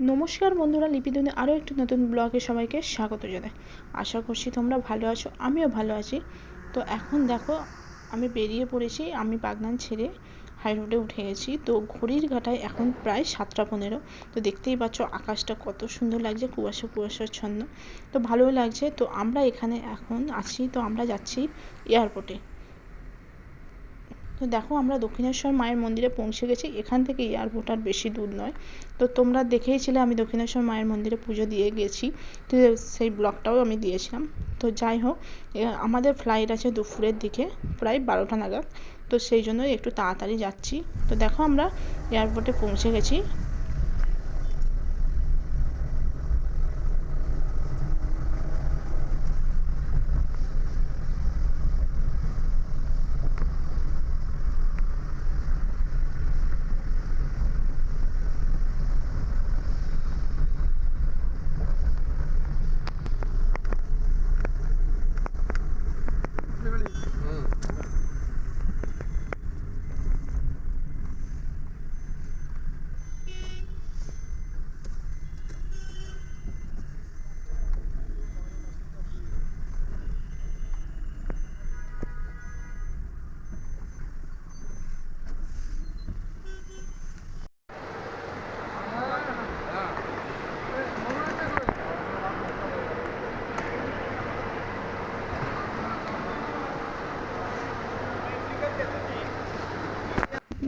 নমস্কার বন্ধুরা, লিপিধনে আরও একটি নতুন ব্লগে সবাইকে স্বাগত জানাই। আশা করছি তোমরা ভালো আছো, আমিও ভালো আছি। তো এখন দেখো, আমি বেরিয়ে পড়েছি, আমি বাগনান ছেড়ে হাই রোডে উঠে গেছি। তো ঘড়ির কাঁটায় এখন প্রায় 7টা 15। তো দেখতেই পাচ্ছ আকাশটা কত সুন্দর লাগছে, কুয়াশা কুয়াশাচ্ছন্ন। তো ভালোই লাগছে। তো আমরা এখানে এখন আছি, তো আমরা যাচ্ছি এয়ারপোর্টে। তো দেখো, আমরা দক্ষিণেশ্বর মায়ের মন্দিরে পৌঁছে গেছি। এখান থেকে এয়ারপোর্ট আর বেশি দূর নয়। তো তোমরা দেখেইছিলে আমি দক্ষিণেশ্বর মায়ের মন্দিরে পুজো দিয়ে গেছি, তো সেই ব্লগটাও আমি দিয়েছিলাম। তো যাই হোক, আমাদের ফ্লাইট আছে দুপুরের দিকে, প্রায় 12টা নাগাদ। তো সেই জন্য একটু তাড়াতাড়ি যাচ্ছি। তো দেখো, আমরা এয়ারপোর্টে পৌঁছে গেছি।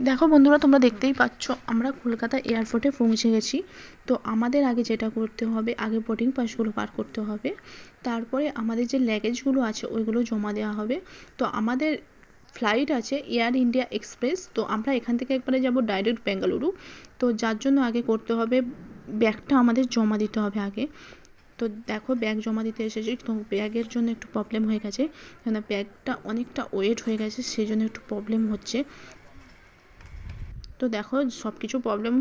দেখো বন্ধুরা, তোমরা দেখতেই পাচ্ছ আমরা কলকাতা এয়ারপোর্টে পৌঁছে গেছি। তো আমাদের আগে যেটা করতে হবে, আগে বোর্ডিং পাসগুলো পার করতে হবে, তারপরে আমাদের যে লাগেজগুলো আছে ওইগুলো জমা দেওয়া হবে। তো আমাদের ফ্লাইট আছে এয়ার ইন্ডিয়া এক্সপ্রেস। তো আমরা এখান থেকে একবারে যাব ডাইরেক্ট বেঙ্গালুরু। তো যার জন্য আগে করতে হবে, ব্যাগটা আমাদের জমা দিতে হবে আগে। তো দেখো, ব্যাগ জমা দিতে এসেছি। তো ব্যাগের জন্য একটু প্রবলেম হয়ে গেছে, কেন ব্যাগটা অনেকটা ওয়েট হয়ে গেছে, সেই জন্য একটু প্রবলেম হচ্ছে। তো দেখো, সব কিছু প্রবলেম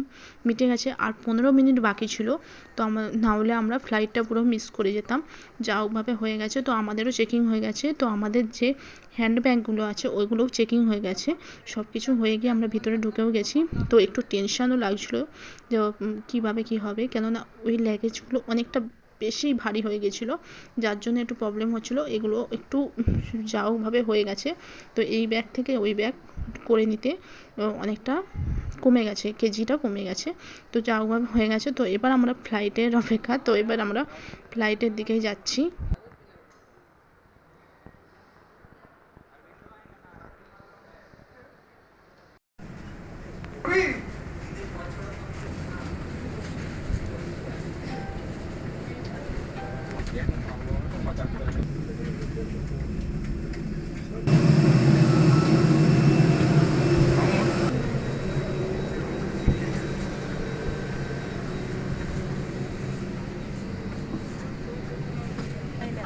মিটে গেছে, আর 15 মিনিট বাকি ছিল। তো না হলে আমরা ফ্লাইটটা পুরো মিস করে যেতাম। যা হোকভাবে হয়ে গেছে। তো আমাদেরও চেকিং হয়ে গেছে। তো আমাদের যে হ্যান্ড ব্যাগগুলো আছে ওইগুলোও চেকিং হয়ে গেছে। সব কিছু হয়ে গিয়ে আমরা ভিতরে ঢুকেও গেছি। তো একটু টেনশানও লাগছিলো যে কীভাবে কী হবে, কেননা ওই লাগেজগুলো অনেকটা বেশি ভারী হয়ে গেছিলো, যার জন্য একটু প্রবলেম হচ্ছিলো। এগুলো একটু যা হোকভাবে হয়ে গেছে। তো এই ব্যাগ থেকে ওই ব্যাগ করে নিতে অনেকটা কমে গেছে, কেজিটা কমে গেছে। তো যা হোকভাবে হয়ে গেছে। তো এবার আমরা ফ্লাইটের অপেক্ষা। তো এবার আমরা ফ্লাইটের দিকেই যাচ্ছি।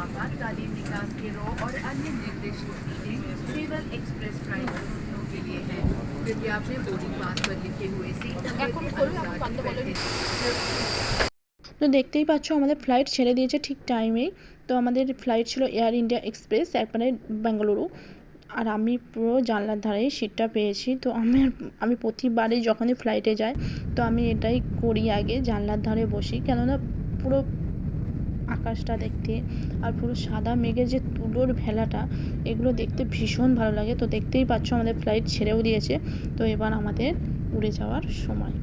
आपातकालीन निकास गिरोह और अन्य निर्दिष्ट सीटें केवल एक्सप्रेस फ्लाइट के लिए हैं। कृपया अपने बोर्डिंग पास पर लिखे हुए सीट नंबर के अनुसार बैठें। তো দেখতেই পাচ্ছ আমাদের ফ্লাইট ছেড়ে দিয়েছে ঠিক টাইমেই। তো আমাদের ফ্লাইট ছিল এয়ার ইন্ডিয়া এক্সপ্রেস, একবারে বেঙ্গালুরু। আর আমি পুরো জানলার ধারেই সিটটা পেয়েছি। তো আমি প্রতিবারই যখনই ফ্লাইটে যাই, তো আমি এটাই করি, আগে জানলার ধারে বসি। কেননা পুরো আকাশটা দেখতে আর পুরো সাদা মেঘের যে তুলোর ভেলাটা, এগুলো দেখতে ভীষণ ভালো লাগে। তো দেখতেই পাচ্ছ আমাদের ফ্লাইট ছেড়েও দিয়েছে। তো এবার আমাদের উড়ে যাওয়ার সময়।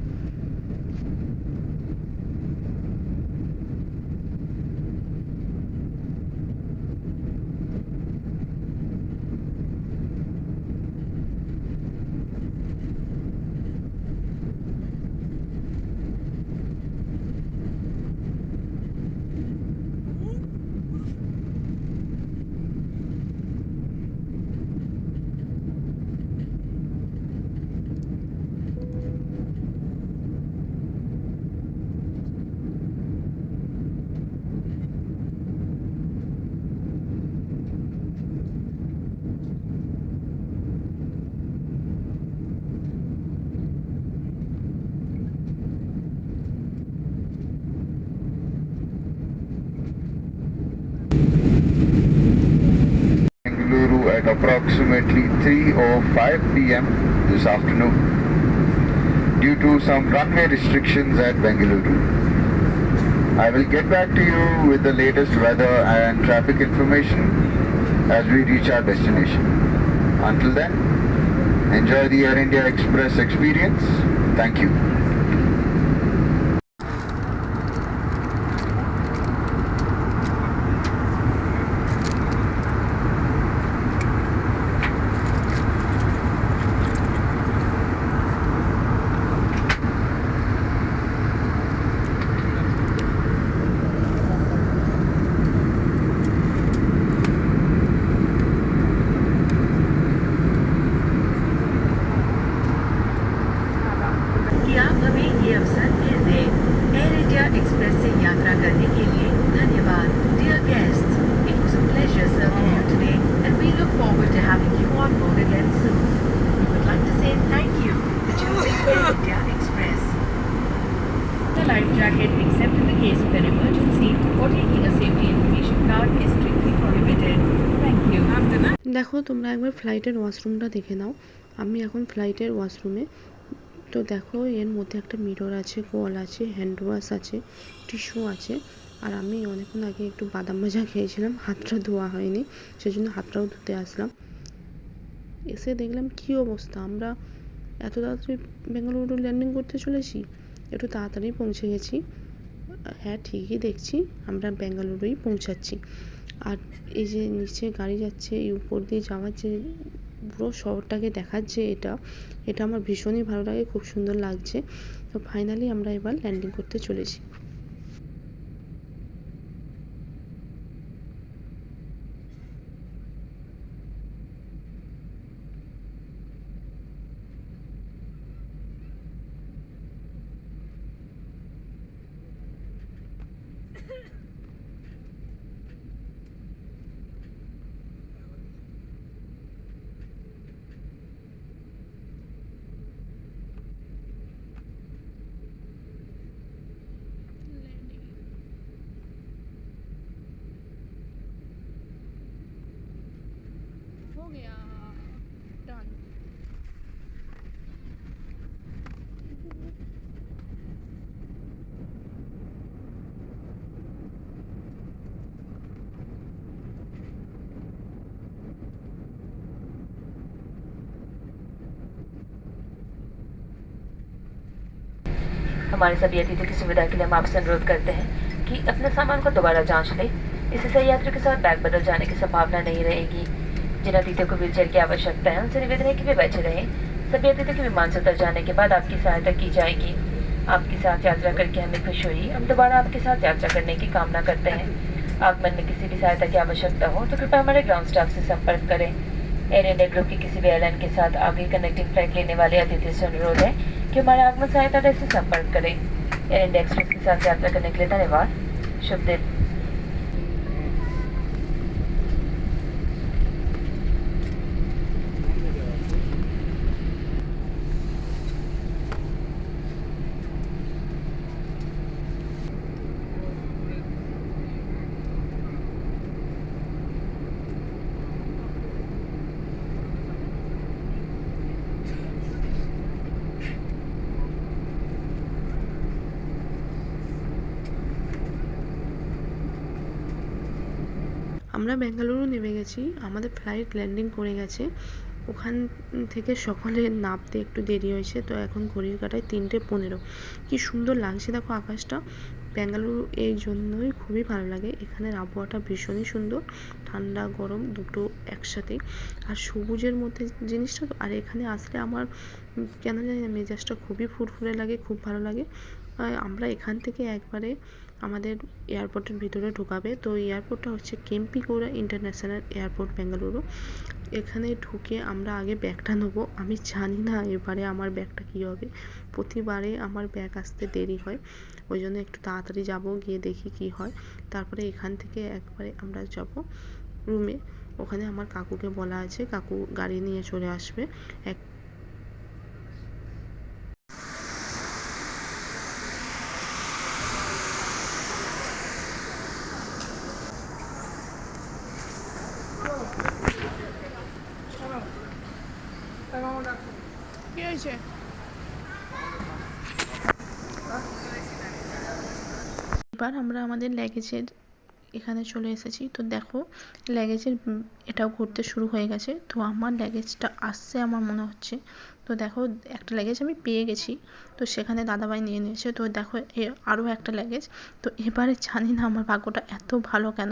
At approximately 3:05 p.m. this afternoon due to some runway restrictions at Bengaluru. I will get back to you with the latest weather and traffic information as we reach our destination. Until then, enjoy the Air India Express experience. Thank you. कि आप हमें ये अवसर फिर दें। Air India express से यात्रा करने के लिए धन्यवाद। Dear guests, it was a pleasure serving you today and we look forward to having you on board again soon. We would like to say thank you for choosing Air India Express. The life jacket, except in the case of an emergency or taking a safety information card, is strictly prohibited. Thank you. দেখো তোমরা একবার ফ্লাইটের ওয়াশরুমটা দেখে নাও। আমি এখন ফ্লাইটের ওয়াশরুমে। তো দেখো এর মধ্যে একটা মিরর আছে, কল আছে, হ্যান্ড ওয়াশ আছে, টিস্যু আছে। আর আমি অনেকক্ষণ আগে একটু বাদাম ভাজা খেয়েছিলাম, হাতটা ধোয়া হয়নি, সেজন্য হাতটাও ধুতে আসলাম। এসে দেখলাম কি অবস্থা, আমরা এত তাড়াতাড়ি বেঙ্গালুরু ল্যান্ডিং করতে চলেছি, একটু তাড়াতাড়ি পৌঁছে গেছি। হ্যাঁ ঠিকই দেখছি, আমরা বেঙ্গালুরুই পৌঁছাচ্ছি। আর এই যে নিচে গাড়ি যাচ্ছে, এই উপর দিয়ে যাওয়ার যে পুরো শহরটাকে দেখাচ্ছে, এটা আমার ভীষণই ভালো লাগে, খুব সুন্দর লাগছে। তো ফাইনালি আমরা এবার ল্যান্ডিং করতে চলেছি। हो गया डन। हमारे सभी अतिथियों की सुविधा के लिए हम आपसे अनुरोध करते हैं कि अपने सामान को दोबारा जांच लें। इससे यात्रियों के साथ बैग बदल जाने की संभावना नहीं रहेगी। जिन अतिथियों को व्हीलचेयर की आवश्यकता है उनसे निवेदन है कि वे बैठे रहें। सभी अतिथियों के विमान से उतर जाने के बाद आपकी सहायता की जाएगी। आपके साथ यात्रा करके हमें खुशी हुई। हम दोबारा आपके साथ यात्रा करने की कामना करते हैं। आगमन में किसी भी सहायता की आवश्यकता हो तो कृपया हमारे ग्राउंड स्टाफ से संपर्क करें। एयर इंडिया ग्रुप की किसी भी एयरलाइन के साथ आगे कनेक्टिंग फ्लाइट लेने वाले अतिथियों से अनुरोध है कि हमारे आगमन सहायता डेस्क से संपर्क करें। एयर इंडिया एक्सप्रेस के साथ यात्रा करने के लिए धन्यवाद। शुभ दिन। আমরা বেঙ্গালুরু নেমে গেছি, আমাদের ফ্লাইট ল্যান্ডিং করে গেছে। ওখান থেকে সকলে নামতে একটু দেরি হয়েছে, তো এখন ঘড়ির কাঁটায় 3:15। কি সুন্দর লাগছে দেখো আকাশটা। বেঙ্গালুরু এই জন্যই খুবই ভালো লাগে, এখানের আবহাওয়াটা ভীষণই সুন্দর, ঠান্ডা গরম দুটো একসাথে। আর সবুজের মধ্যে জিনিসটা তো, আর এখানে আসলে আমার কেন জানি না মেজাজটা খুবই ফুরফুরে লাগে, খুব ভালো লাগে। আমরা এখান থেকে একবারে আমাদের এয়ারপোর্টের ভিতরে ঢোকাবে। তো এয়ারপোর্টটা হচ্ছে কেম্পিগৌড়া ইন্টারন্যাশনাল এয়ারপোর্ট বেঙ্গালুরু। এখানে ঢুকে আমরা আগে ব্যাগটা নেবো। আমি জানি না এবারে আমার ব্যাগটা কী হবে, প্রতিবারে আমার ব্যাগ আসতে দেরি হয়, ওই জন্য একটু তাড়াতাড়ি যাব, গিয়ে দেখি কী হয়। তারপরে এখান থেকে একবারে আমরা যাব রুমে। ওখানে আমার কাকুকে বলা আছে, কাকু গাড়ি নিয়ে চলে আসবে। এবার আমরা আমাদের লাগেজের এখানে চলে এসেছি। তো দেখো লাগেজের এটাও ঘুরতে শুরু হয়ে গেছে। তো আমার লাগেজটা আসছে আমার মনে হচ্ছে। তো দেখো একটা লাগেজ আমি পেয়ে গেছি, তো সেখানে দাদাভাই নিয়ে নিয়েছে। তো দেখো আরও একটা লাগেজ। তো এবারে জানি না আমার ভাগ্যটা এত ভালো কেন,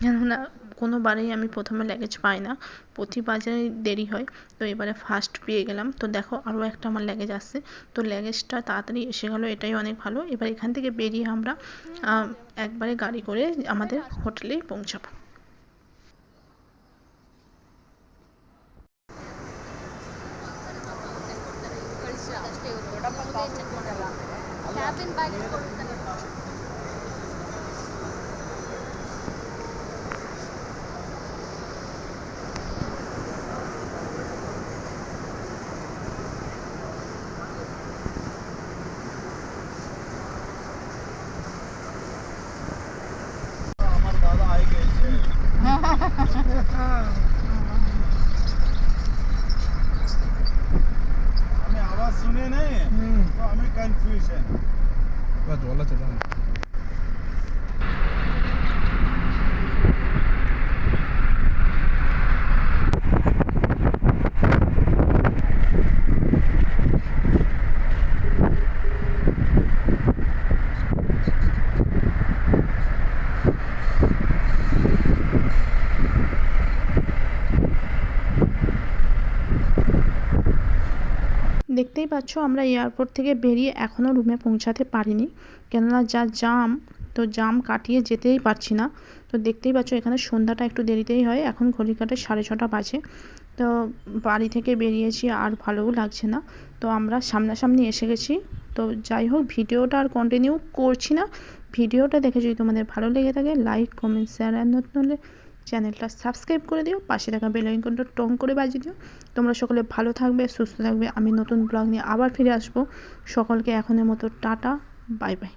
কেননা কোনোবারেই আমি প্রথমে লাগেজ পাই না, প্রতিবারেই দেরি হয়। তো এবারে ফার্স্ট পেয়ে গেলাম। তো দেখো আরও একটা আমার লাগেজ আসছে। তো লাগেজটা তাড়াতাড়ি এসে গেলো, এটাই অনেক ভালো। এবার এখান থেকে বেরিয়ে আমরা একবারে গাড়ি করে আমাদের হোটেলে পৌঁছাবো। আমি আওয়াজ শুনে নেই তো আমি কনফিউশন জল আছে দেখতেই পাচ্ছ আমরা এয়ারপোর্ট থেকে বেরিয়ে এখনও রুমে পৌঁছাতে পারিনি, কেননা যা জাম, তো জাম কাটিয়ে যেতেই পারছি না। তো দেখতেই পাচ্ছ এখানে সন্ধ্যাটা একটু দেরিতেই হয়, এখন ঘড়ি কাঁটে 6:30 বাজে। তো বাড়ি থেকে বেরিয়েছি আর ভালোও লাগছে না। তো আমরা সামনাসামনি এসে গেছি। তো যাই হোক ভিডিওটা আর কন্টিনিউ করছি না। ভিডিওটা দেখে যদি তোমাদের ভালো লেগে থাকে লাইক কমেন্ট শেয়ার আর নতুন হলে চ্যানেলটা সাবস্ক্রাইব করে দিও, পাশে থাকা বেল আইকনটা টং করে বাজিয়ে দিও। তোমরা সকলে ভালো থাকবে, সুস্থ থাকবে। আমি নতুন ব্লগ নিয়ে আবার ফিরে আসবো। সকলকে এখনের মতো টাটা, বাই বাই।